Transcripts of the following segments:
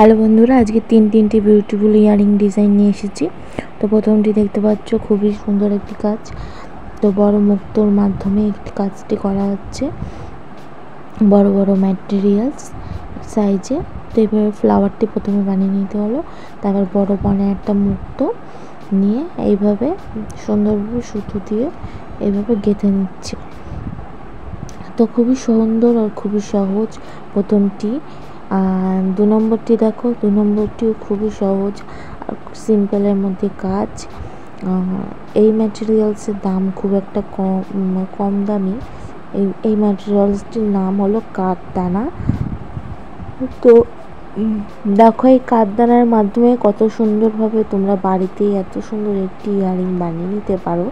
Hello বন্ধুরা, আজকে তিনটি বিউটিফুল ইয়ারিং ডিজাইন নিয়ে এসেছি। তো প্রথমটি দেখতে পাচ্ছ, খুবই সুন্দর একটি কাজ। তো বড় মুক্তোর মাধ্যমে একটি কাজটি করা হচ্ছে, বড় বড় ম্যাটেরিয়ালস সাইজে। তো এইভাবে ফ্লাওয়ারটি প্রথমে বানিয়ে নিতে হলো, তারপর বড় বনের একটা মুক্তো নিয়ে এইভাবে সুন্দরভাবে সুতো দিয়ে এইভাবে গেঁথে নিচ্ছে। তো খুবই সুন্দর আর খুবই সহজ প্রথমটি। আর ২ নম্বরটি দেখো, ২ নম্বরটিও খুবই সহজ আর সিম্পলের মধ্যে কাজ। এই ম্যাটেরিয়ালসের দাম খুব একটা কম দামি। এই ম্যাটেরিয়ালসটির নাম হলো কাঠদানা। তো দেখো, এই কাঠদানার মাধ্যমে কত সুন্দরভাবে তোমরা বাড়িতেই এত সুন্দর একটি ইয়ারিং বানিয়ে নিতে পারো।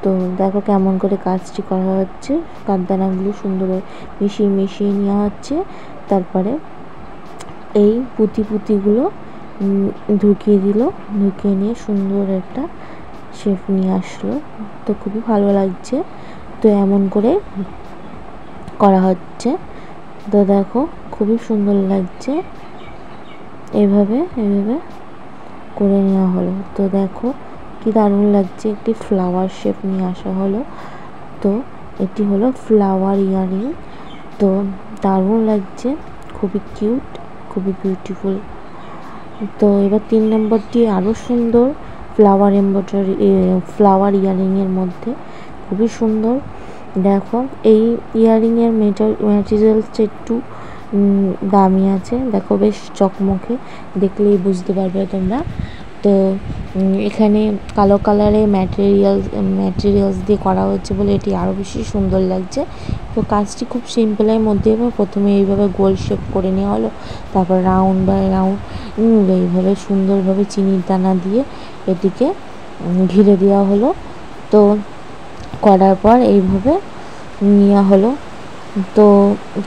তো দেখো কেমন করে কাজটি করা হচ্ছে। কাঠদানাগুলো সুন্দর মিশিয়ে নেওয়া হচ্ছে, তারপরে এই পুঁতিগুলো ঢুকিয়ে নিয়ে সুন্দর একটা শেপ নিয়ে আসলো। তো খুবই ভালো লাগছে। তো এমন করে করা হচ্ছে। তো দেখো খুবই সুন্দর লাগছে। এভাবে করে নেওয়া হলো। তো দেখো কি দারুণ লাগছে, একটি ফ্লাওয়ার শেপ নিয়ে আসা হলো। তো এটি হলো ফ্লাওয়ার ইয়ারিং। তো দারুণ লাগছে, খুবই কিউট, খুবই বিউটিফুল। তো এবার ৩ নম্বরটি আরও সুন্দর, ফ্লাওয়ার ইয়ারিংয়ের মধ্যে খুবই সুন্দর। দেখো এই ইয়ারিংয়ের ম্যাটেরিয়ালসটা একটু দামি আছে। দেখো বেশ চকমকে, দেখলেই বুঝতে পারবে তোমরা। তো এখানে কালো কালারের ম্যাটেরিয়ালস দিয়ে করা হচ্ছে বলে এটি আরও বেশি সুন্দর লাগছে। তো কাজটি খুব সিম্পলের মধ্যে। প্রথমে এইভাবে গোল শেপ করে নেওয়া হলো, তারপর রাউন্ড বাই রাউন্ড এইভাবে সুন্দরভাবে চিনির দানা দিয়ে এটিকে ঘিরে দেওয়া হলো। তো করার পর এইভাবে নেওয়া হলো। তো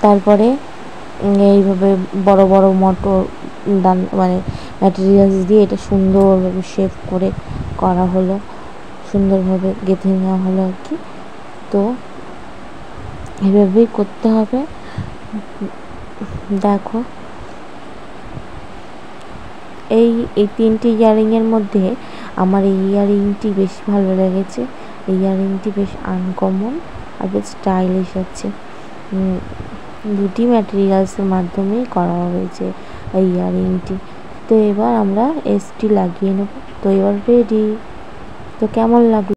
তারপরে এইভাবে বড় বড় ম্যাটেরিয়ালস দিয়ে এটা সুন্দরভাবে শেপ করে করা হলো, সুন্দরভাবে গেঁথে নেওয়া হলো আর কি। তো এভাবেই করতে হবে। দেখো এই ৩টি ইয়ারিংয়ের মধ্যে আমার এই ইয়ারিংটি বেশি ভালো লেগেছে। এই ইয়ারিংটি বেশ আনকমন আর বেশ স্টাইলিশ আছে। ২টি ম্যাটেরিয়ালসের মাধ্যমেই করা হয়েছে এই ইয়ারিংটি। তো এবার আমরা এসটি লাগিয়ে নেব। তো এবার রেডি। তো কেমন লাগলো?